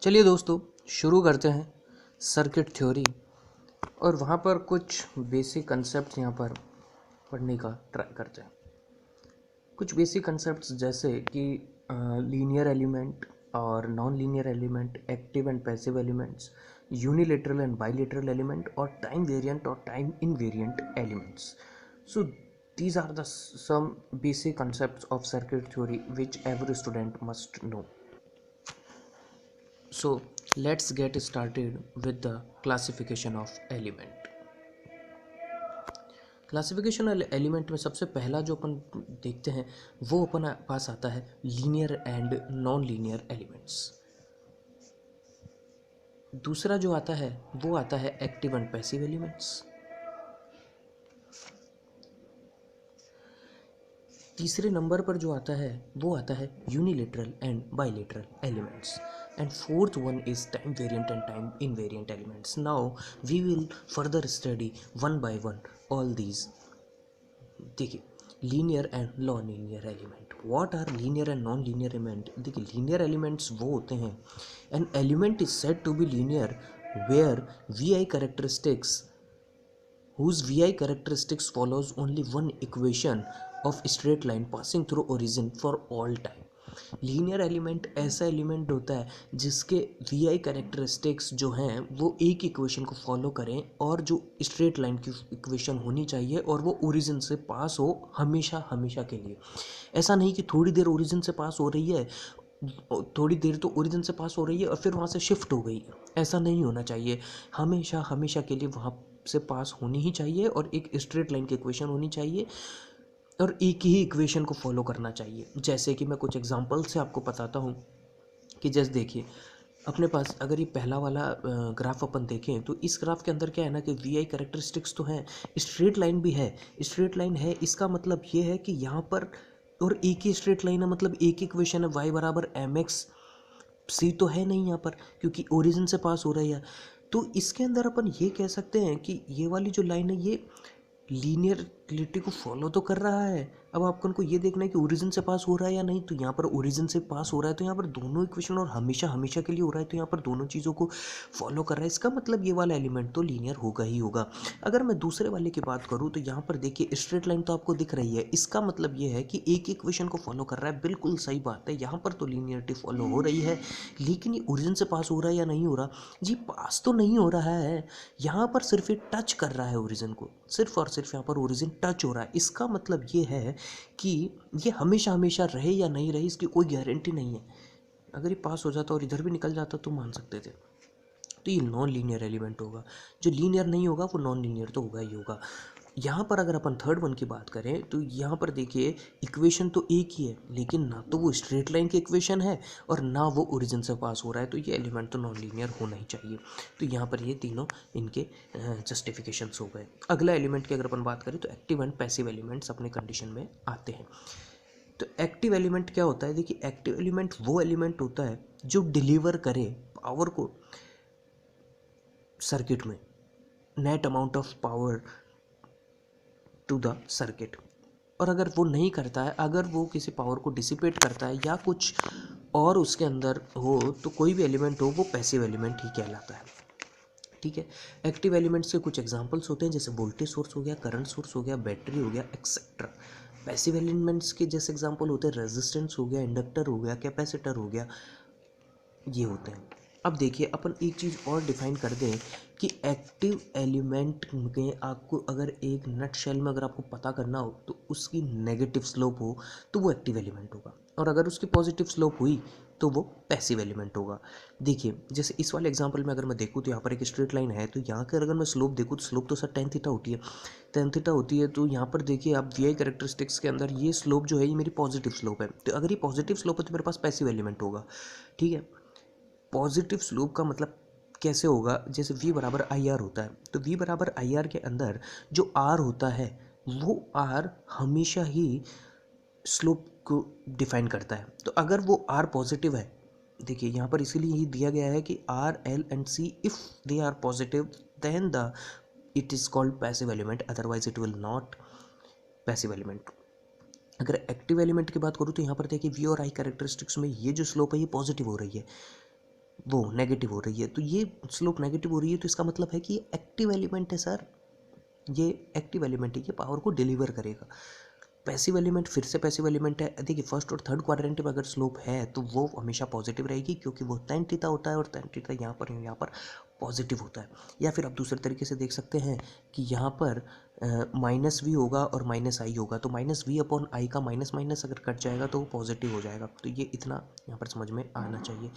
चलिए दोस्तों, शुरू करते हैं सर्किट थ्योरी और वहाँ पर कुछ बेसिक कंसेप्ट्स यहाँ पर पढ़ने का ट्राई करते हैं। कुछ बेसिक कंसेप्ट्स जैसे कि लीनियर एलिमेंट और non linear element, active and passive elements, unilateral and bilateral element और टाइम वेरिएंट और time invariant elements. So these are the some basic concepts of circuit theory which every student must know. So let's get started with the classification of element. Classification element में सबसे पहला जो अपन देखते हैं वो अपन पास आता है linear and non linear elements. दूसरा जो आता है वो आता है एक्टिव एंड पैसिव एलिमेंट्स. तीसरे नंबर पर जो आता है वो आता है unilateral and bilateral elements. And fourth one is time variant and time invariant elements. Now we will further study one by one all these. देखिए, linear and non linear element. What are linear and non linear element? देखिए, linear elements वो होते हैं, an element is said to be linear where we I characteristics whose VI characteristics follows only one equation of straight line passing through origin for all time. Linear element ऐसा element होता है जिसके we I characteristics जो हैं वो एक equation को follow करें और जो स्ट्रेट लाइन की इक्वेशन होनी चाहिए और वो ओरिजिन से पास हो हमेशा हमेशा के लिए. ऐसा नहीं कि थोड़ी देर ओरिजिन से पास हो रही है, थोड़ी देर तो ओरिजिन से पास हो रही है और फिर वहाँ से शिफ्ट हो गई. ऐसा नहीं होना चाहिए. हमेशा हमेशा के लिए वहाँ से पास होनी ही चाहिए और एक स्ट्रेट लाइन की इक्वेशन होनी चाहिए और एक ही इक्वेशन को फॉलो करना चाहिए. जैसे कि मैं कुछ एग्जांपल से आपको बताता हूँ कि जैसे देखिए, अपने पास अगर ये पहला वाला ग्राफ अपन देखें तो इस ग्राफ के अंदर क्या है ना कि वी आई कैरेक्टरिस्टिक्स तो हैं, स्ट्रेट लाइन भी है. स्ट्रेट लाइन है इसका मतलब ये है कि यहाँ पर और एक ही स्ट्रेट लाइन है, मतलब एक इक्वेशन है y बराबर एम एक्स सी तो है नहीं यहाँ पर क्योंकि ओरिजिन से पास हो रहा है. तो इसके अंदर अपन ये कह सकते हैं कि ये वाली जो लाइन है ये लीनियरिटी को फॉलो तो कर रहा है. अब आपको उनको ये देखना है कि ओरिजिन से पास हो रहा है या नहीं. तो यहाँ पर ओरिजिन से पास हो रहा है तो यहाँ पर दोनों इक्वेशन और हमेशा हमेशा के लिए हो रहा है तो यहाँ पर दोनों चीज़ों को फॉलो कर रहा है. इसका मतलब ये वाला एलिमेंट तो लीनियर होगा ही होगा. अगर मैं दूसरे वाले की बात करूँ तो यहाँ पर देखिए स्ट्रेट लाइन तो आपको दिख रही है, इसका मतलब ये है कि एक इक्वेशन को फॉलो कर रहा है. बिल्कुल सही बात है, यहाँ पर तो लीनियरिटी फॉलो हो रही है, लेकिन ये ओरिजिन से पास हो रहा है या नहीं हो रहा? जी पास तो नहीं हो रहा है, यहाँ पर सिर्फ ये टच कर रहा है ओरिजिन को, सिर्फ और सिर्फ यहाँ पर ओरिजिन टच हो रहा है. इसका मतलब ये है कि ये हमेशा हमेशा रहे या नहीं रहे इसकी कोई गारंटी नहीं है. अगर ये पास हो जाता और इधर भी निकल जाता तो मान सकते थे. तो ये नॉन लीनियर एलिमेंट होगा. जो लीनियर नहीं होगा वो नॉन लीनियर तो होगा ही होगा. यहाँ पर अगर अपन थर्ड वन की बात करें तो यहाँ पर देखिए इक्वेशन तो एक ही है, लेकिन ना तो वो स्ट्रेट लाइन की इक्वेशन है और ना वो ओरिजिन से पास हो रहा है. तो ये एलिमेंट तो नॉन लीनियर होना ही चाहिए. तो यहाँ पर ये तीनों इनके जस्टिफिकेशंस हो गए. अगला एलिमेंट की अगर अपन बात करें तो एक्टिव एंड पैसिव एलिमेंट्स अपने कंडीशन में आते हैं. तो एक्टिव एलिमेंट क्या होता है? देखिए, एक्टिव एलिमेंट वो एलिमेंट होता है जो डिलीवर करे पावर को सर्किट में, net amount of power to the circuit. और अगर वो नहीं करता है, अगर वो किसी पावर को डिसिपेट करता है या कुछ और उसके अंदर हो, तो कोई भी एलिमेंट हो वो पैसिव एलिमेंट ही कहलाता है. ठीक है. एक्टिव एलिमेंट्स के कुछ एग्जांपल्स होते हैं जैसे वोल्टेज सोर्स हो गया, करंट सोर्स हो गया, बैटरी हो गया, एक्सेट्रा. पैसिव एलिमेंट्स के जैसे एग्जांपल होते हैं रेजिस्टेंस हो गया, इंडक्टर हो गया, कैपेसिटर हो गया, ये होते हैं. अब देखिए, अपन एक चीज़ और डिफाइन कर दें कि एक्टिव एलिमेंट में आपको अगर एक नट शेल में अगर आपको पता करना हो तो उसकी नेगेटिव स्लोप हो तो वो एक्टिव एलिमेंट होगा, और अगर उसकी पॉजिटिव स्लोप हुई तो वो पैसिव एलिमेंट होगा. देखिए, जैसे इस वाले एग्जांपल में अगर मैं देखूँ तो यहाँ पर एक स्ट्रेट लाइन है, तो यहाँ के अगर मैं स्लोप देखूँ तो स्लोप तो सर टेन थीटा होती है, टेन थीटा होती है. तो यहाँ पर देखिए आप वी आई कैरेक्टरिस्टिक्स के अंदर ये स्लोप जो है ये मेरी पॉजिटिव स्लोप है. तो अगर ये पॉजिटिव स्लोप है तो मेरे पास पैसिव एलिमेंट होगा. ठीक है. पॉजिटिव स्लोप का मतलब कैसे होगा? जैसे v बराबर आई आर होता है, तो v बराबर आई आर के अंदर जो r होता है वो r हमेशा ही स्लोप को डिफाइन करता है. तो अगर वो r पॉजिटिव है, देखिए यहाँ पर इसीलिए ही दिया गया है कि r l and c if they are positive then the it is called passive element, otherwise it will not passive element. अगर एक्टिव एलिमेंट की बात करूँ तो यहाँ पर देखिए v और i कैरेक्टरिस्टिक्स में ये जो स्लोप है ये पॉजिटिव हो रही है. वो नेगेटिव हो रही है, तो ये स्लोप नेगेटिव हो रही है, तो इसका मतलब है कि ये एक्टिव एलिमेंट है सर, ये एक्टिव एलिमेंट है, ये पावर को डिलीवर करेगा। पैसिव एलिमेंट फिर से पैसिव एलिमेंट है। देखिए फर्स्ट और थर्ड क्वाड्रेंट में अगर स्लोप है तो वो हमेशा पॉजिटिव रहेगी, क्योंकि वो tan थीटा होता है और tan थीटा यहाँ पर पॉजिटिव होता है। या फिर आप दूसरे तरीके से देख सकते हैं कि यहाँ पर माइनस वी होगा और माइनस आई होगा, तो माइनस वी अपॉन आई का माइनस माइनस अगर कट जाएगा तो वो पॉजिटिव हो जाएगा। तो ये इतना यहाँ पर समझ में आना चाहिए।